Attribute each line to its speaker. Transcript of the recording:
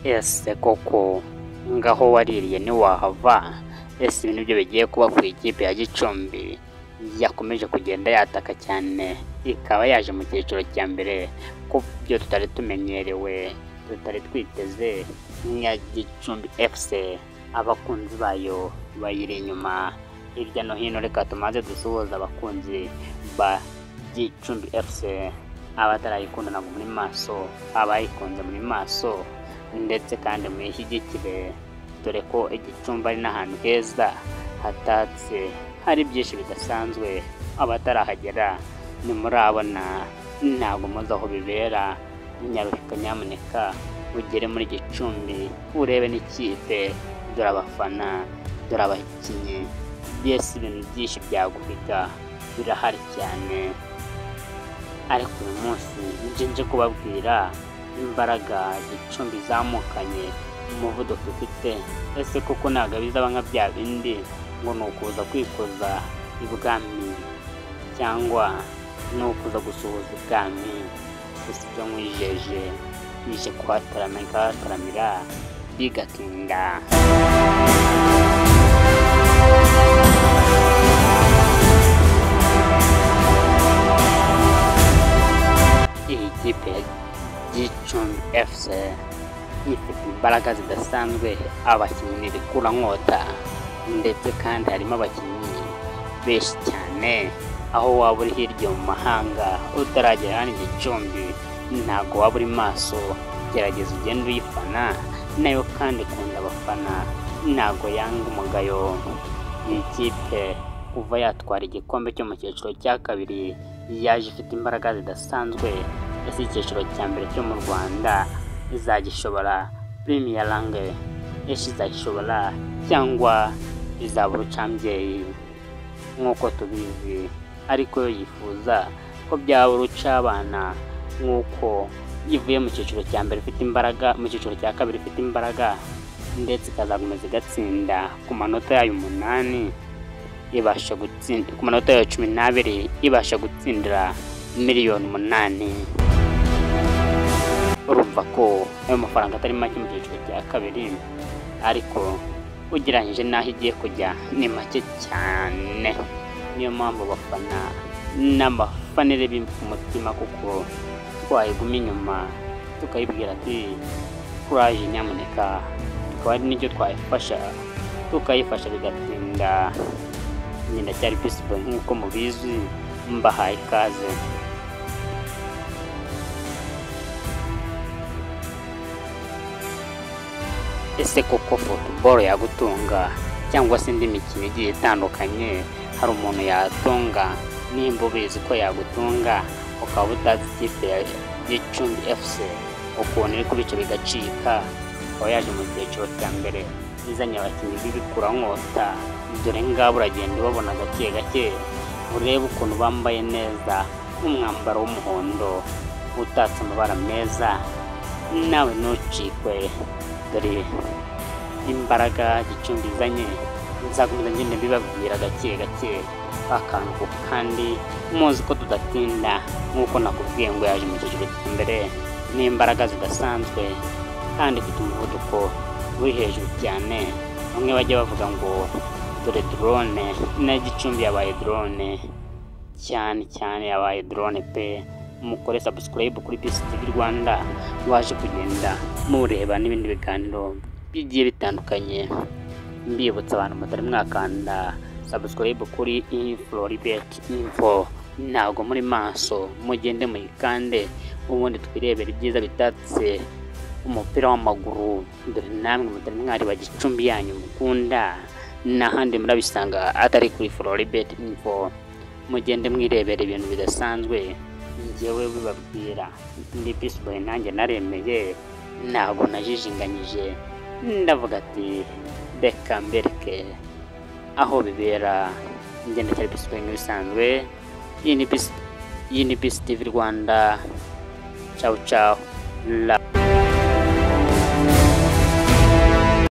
Speaker 1: ese koko ngaho waririye ntiwahava? Ese ibi nibyo bigiye kuba ku ikipe ya Gicumbi yakomeje kugenda yataka cyane, ikaba yaje mu cyiciro cya mbere ku byo tutari tumenyerewe, tutari twiteze nka Gicumbi FC. Abakunzi bayo bayiri inyuma hirya no hino. Reka tumaze dusuhuza abakunzi ba Gicumbi FC, abatarayikunda ntabwo muri maso, abayikunze muri maso, ndetse kandi muyishyigikire, dore ko Igicumbi ari n'ahantu heza hatatse, hari byinshi bidasanzwe. Abatarahagera nimurabona, ntabwo muzi aho bibera. Nyaruhika nyamuneka ugere muri Gicumbi urebe n'ikipe, dore abafana, dore abakinnyi, byose ibintu byinshi byaguhiga birahari cyane. Ariko uyu munsi nje kubabwira imbaraga Gicumbi zamukanye, umuvuduko ufite. Ese koko ntabwo bizaba nka bya bindi ngo ni ukuza kwikoza ibwami, cyangwa ni ukuza gusuhuza ibwami? Gusa ibyo nkwijeje bije kuhataramira bigatinda. Iyi kipe ya Gicumbi FC ifite imbaraga zidasanzwe, abakinnyi bikura nkota, ndetse kandi harimo abakinnyi benshi cyane. Aho waba uri hirya mu mahanga utaragera hano Gicumbi, ntabwo waba uri maso, gerageza ugende uyifana nayo, kandi kunda abafana, ntabwo yanga umugayo. Iyi kipe kuva yatwara igikombe cyo mu cyiciro cya kabiri yaje ifite imbaraga zidasanzwe. Ese icyiciro cya mbere cyo mu Rwanda izagishobora? Premier League izagishobora, cyangwa izaba urucambyeyi nk'uko tubizi? Ariko yifuza ko byaba urucabana, nk'uko ivuye mu cyiciro cya mbere ifite imbaraga, mu cyiciro cya kabiri ifite imbaraga, ndetse ikazakomeza igatsinda ku manota yayo 8, ibasha gutsinda ku manota yayo 12, ibasha gutsindira miliyoni 8. Urumva ko ayo mafaranga atari make mu cyiciro cya kabiri, ariko ugereranyije n'aho igiye kujya ni make cyane. Niyo mpamvu abafana n'abafanire b'umutima, kuko twayiguma inyuma tukayibwira ati kuraje nyamuneka, tukaba ari n'icyo twayifasha, tukayifasha bigatinda. Nyina cyari Peaceboy nk'uko mubizi, mbahaye ikaze. Ese koko football yagutunga, cyangwa se indi mikino igiye itandukanye hari umuntu yatunga? Nimba ubizi ko yagutunga ukaba utazi ikipe ya Gicumbi FC, ukuntu iri kubica bigacika, akaba yaje mu cyiciro cya mbere izanye abakinnyi b'ibikura nkota, dore ngabo uragenda ubabona gake gake, urebe ukuntu bambaye neza umwambaro w'umuhondo utatse amabara meza, nawe ntucikwe. Dore imbaraga Gicumbi izanye, nzakomeza ngende mbibabwira gake gake, akantu kandi muzi ko tudatinda. Nk'uko nakubwiye ngo yaje mu cyiciro cya mbere n'imbaraga zidasanzwe, kandi ifite umuvuduko uri hejuru cyane. Bamwe bajya bavuga ngo dore drone, na Gicumbi yabaye drone cyane, yabaye drone pe. Mukore subscribe kuri Peace TV Rwanda, waje kugenda mureba n'ibindi biganiro bigiye bitandukanye. Mbibutsa abantu mutari mwakanda subscribe kuri Floribet Info, ntabwo muri maso, mugende muyikande, ubundi twirebera ibyiza bitatse umupira w'amaguru. Dore namwe mutari mwari ba Gicumbi yanyu mukunda, n'ahandi murabisanga atari kuri Floribet Info. Mugende mwirebera ibintu bidasanzwe, njyewe bibabwira. Ndi Peaceboy, nanjye naremeye, ntabwo najijinganyije, ndavuga ati reka mbereke aho bibera. Ngenda cyari Peaceboy nk'ibisanzwe. Iyi ni Peace TV Rwanda. Ciao ciao.